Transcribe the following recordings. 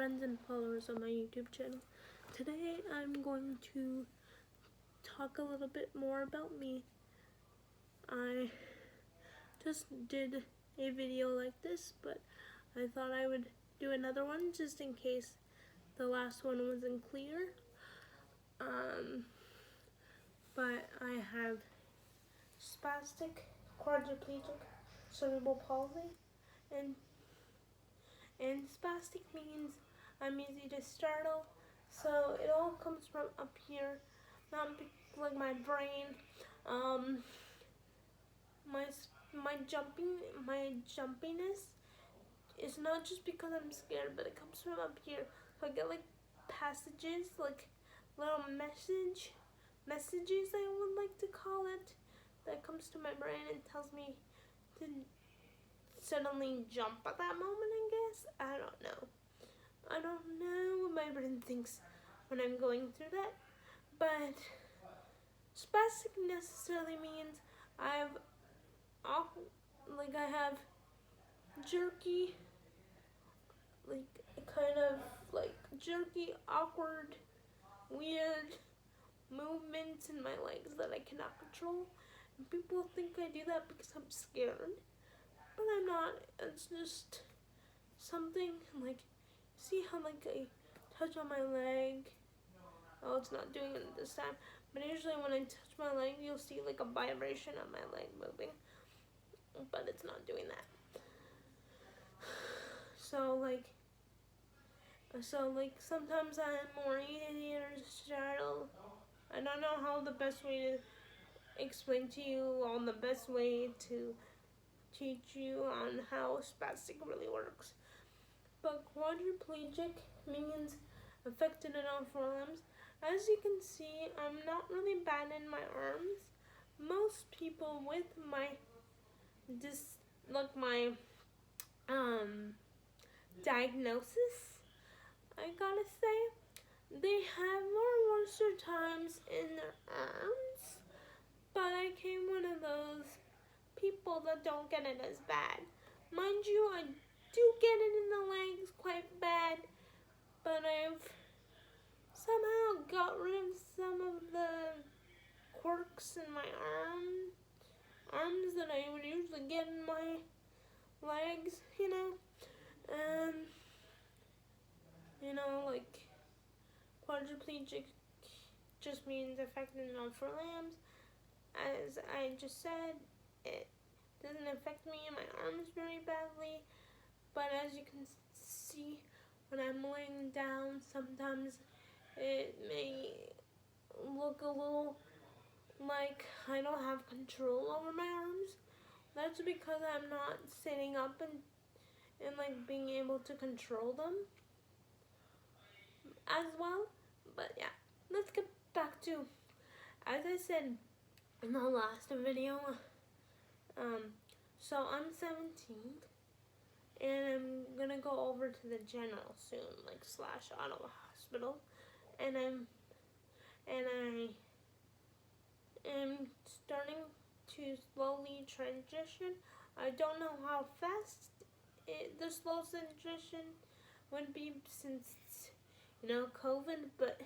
friends and followers on my YouTube channel. Today I'm going to talk a little bit more about me. I just did a video like this, but I thought I would do another one just in case the last one wasn't clear. But I have spastic, quadriplegic, cerebral palsy, and spastic means I'm easy to startle, so it all comes from up here, not like my brain. My jumpiness is not just because I'm scared, but it comes from up here. So I get like passages, like little messages I would like to call it, that comes to my brain and tells me to suddenly jump at that moment, I guess. I don't know what my brain thinks when I'm going through that. But spastic necessarily means I have jerky, jerky, awkward, weird movements in my legs that I cannot control. And people think I do that because I'm scared, but I'm not. It's just something like, see how like I touch on my leg? Oh, it's not doing it this time. But usually when I touch my leg, you'll see like a vibration of my leg moving. But it's not doing that. So sometimes I'm more easy to startle. I don't know how the best way to explain to you on the best way to teach you on how spastic really works. But quadriplegic means affected in all four limbs. As you can see, I'm not really bad in my arms. Most people with my diagnosis, I gotta say, they have more worse times in their arms, but I came one of those people that don't get it as bad. Mind you, I do get it in the legs quite bad, but I've somehow got rid of some of the quirks in my arms that I would usually get in my legs, like quadriplegic just means affected in all four limbs. As I just said, it doesn't affect me in my arms very badly, but as you can see, when I'm laying down, sometimes it may look a little like I don't have control over my arms. That's because I'm not sitting up and like being able to control them as well. But yeah, let's get back to, as I said in the last video, so I'm 17 and I'm gonna go over to the general soon, like / Ottawa Hospital, and I am starting to slowly transition. I don't know how fast the slow transition would be since COVID, but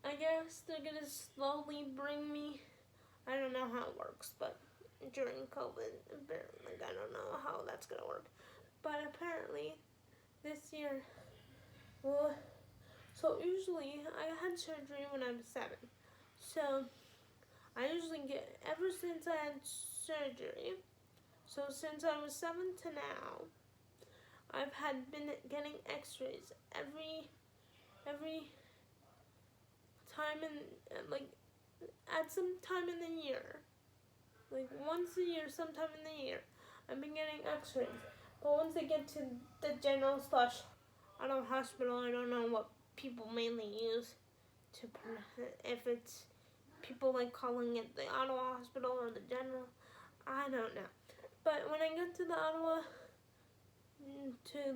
I guess they're gonna slowly bring me. I don't know how it works, but during COVID, I don't know how that's gonna work. But apparently, this year, so usually I had surgery when I was 7. So I usually get, ever since I had surgery, so since I was 7 to now, I've been getting x-rays every time at some time in the year. Like once a year, sometime in the year, I've been getting x-rays. But once I get to the general / Ottawa Hospital, I don't know what people mainly use to, if it's people like calling it the Ottawa Hospital or the general, I don't know. But when I get to the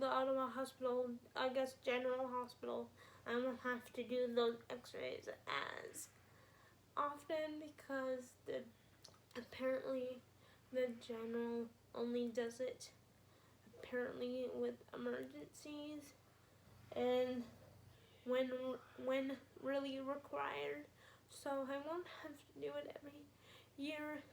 Ottawa Hospital, I guess general hospital, I won't have to do those x-rays as often because apparently the general only does it apparently with emergencies. when when really required. So I won't have to do it every year.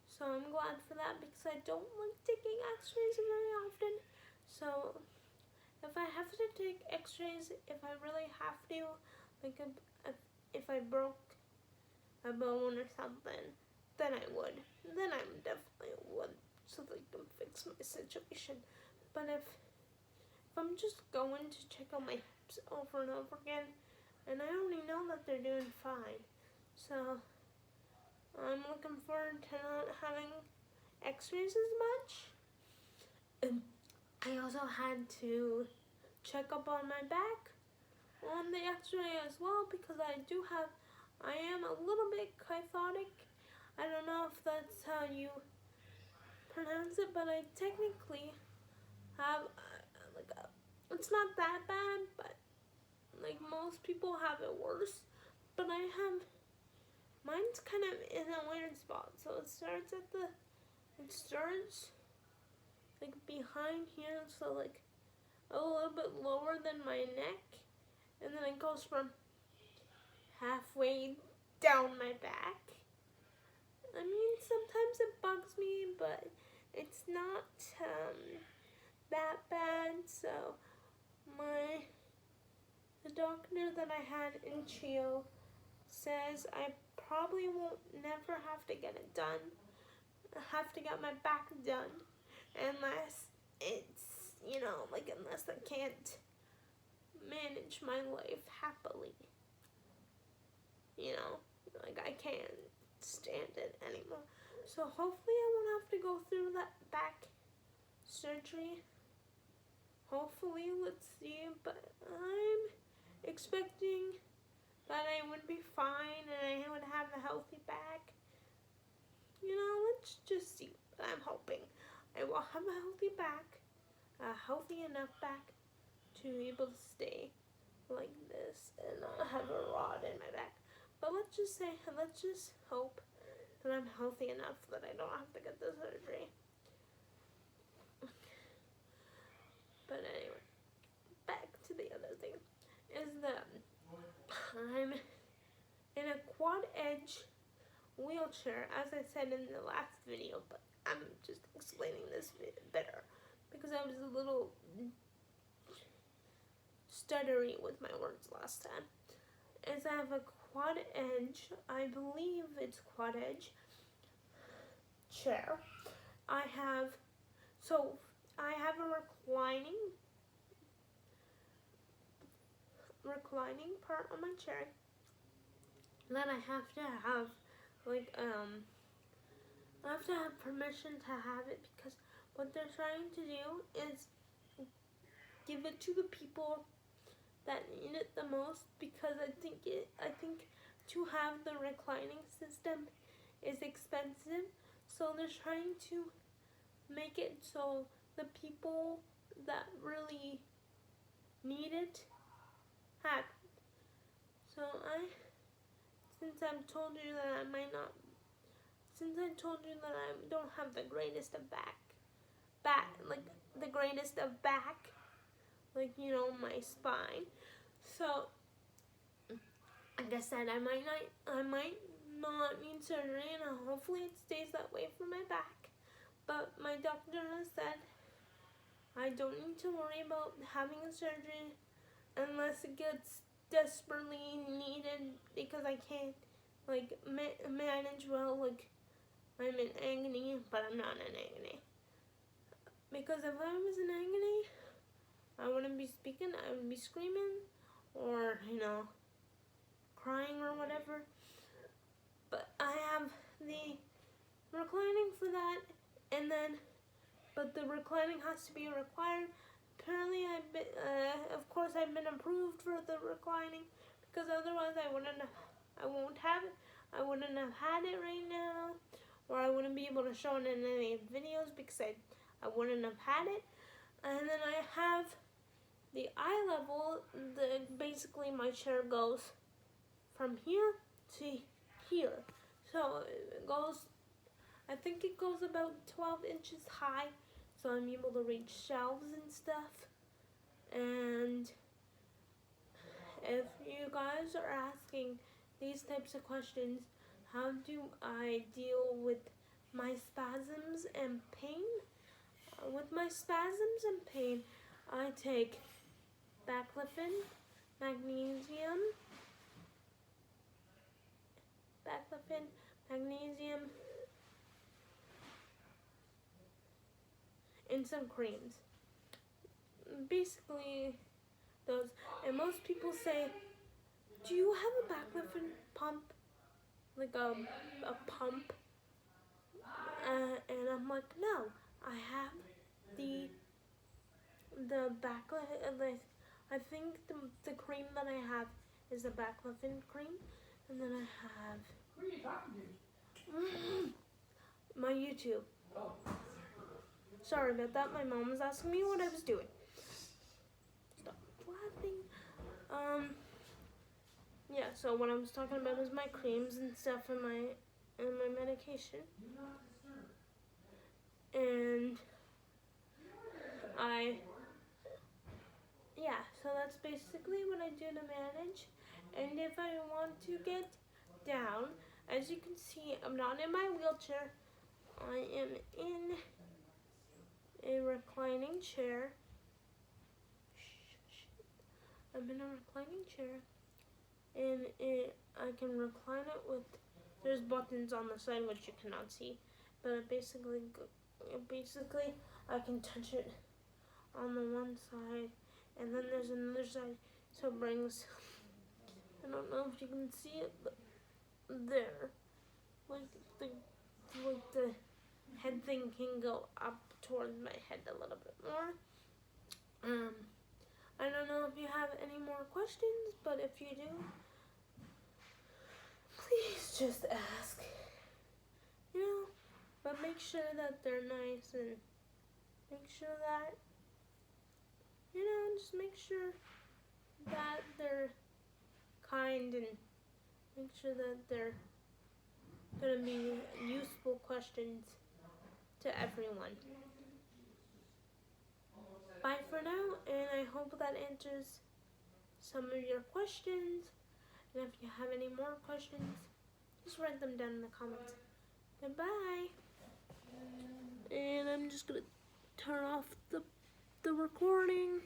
So I'm glad for that because I don't like taking x-rays very often. So if I have to take x-rays, if I really have to, like if I broke a bone or something, then I would. Then I definitely would, so they can fix my situation. But if I'm just going to check on my hips over and over again, and I already know that they're doing fine, so I'm looking forward to not having x-rays as much. And I also had to check up on my back on the x-ray as well because I am a little bit kyphotic. I don't know if that's how you pronounce it, but I technically have it's not that bad, but like most people have it worse. But mine's kind of in a weird spot. So it starts like behind here, so like a little bit lower than my neck, and then it goes from halfway down my back. I mean, sometimes it bugs me, but it's not that bad. So the doctor that I had in Chio says I probably won't never have to get it done. I have to get my back done unless it's, unless I can't manage my life happily. I can't stand it anymore. So hopefully I won't have to go through that back surgery. Hopefully, let's see, but I'm expecting that I would be fine and I would have a healthy back. Let's just see. I'm hoping I will have a healthy back, a healthy enough back to be able to stay like this and not have a rod in my back. But let's just hope that I'm healthy enough that I don't have to get the surgery. But anyway, back to the other thing, is that I'm in a quad edge wheelchair, as I said in the last video, but I'm just explaining this better because I was a little stuttery with my words last time. Is I have a quad edge, I believe it's quad edge chair. I have a reclining part on my chair. Then I have to have I have to have permission to have it because what they're trying to do is give it to the people that need it the most, because I think to have the reclining system is expensive, so they're trying to make it so the people that really need it have it. So since I told you that I don't have the greatest of back, my spine. So, like I said, I might not need surgery, and hopefully it stays that way for my back. But my doctor has said I don't need to worry about having a surgery unless it gets desperately needed, because I can't manage well. I'm in agony, but I'm not in agony. Because if I was in agony, I wouldn't be speaking, I would be screaming or, crying or whatever. But I have the reclining for that, but the reclining has to be required. Apparently, of course, I've been approved for the reclining, because otherwise I wouldn't have had it right now, or I wouldn't be able to show it in any videos because I wouldn't have had it. And then I have the eye level. Basically my chair goes from here to here, so I think it goes about 12 inches high, so I'm able to reach shelves and stuff. And if you guys are asking these types of questions, how do I deal with my spasms and pain? With my spasms and pain, I take baclofen, magnesium, and some creams. Basically, those. And most people say, do you have a baclofen pump? Like a pump? And I'm like, no, I have the baclofen. I think the cream that I have is the baclofen cream, and then I have. Who are you talking to? My YouTube. Oh. Sorry about that. My mom was asking me what I was doing. Stop laughing. Yeah. So what I was talking about is my creams and stuff, and my medication. And so that's basically what I do to manage. And if I want to get down, as you can see, I'm not in my wheelchair. I am in a reclining chair. I'm in a reclining chair, and I can recline it with. There's buttons on the side which you cannot see, but basically I can touch it on the one side, and then there's another side, so it brings. I don't know if you can see it, but there, like the head thing can go up towards my head a little bit more. I don't know if you have any more questions, but if you do, please just ask. But make sure that they're nice, and make sure that, just make sure that they're kind, and make sure that they're going to be useful questions to everyone. Bye for now, and I hope that answers some of your questions. And if you have any more questions, just write them down in the comments. Goodbye. And I'm just going to turn off the recording.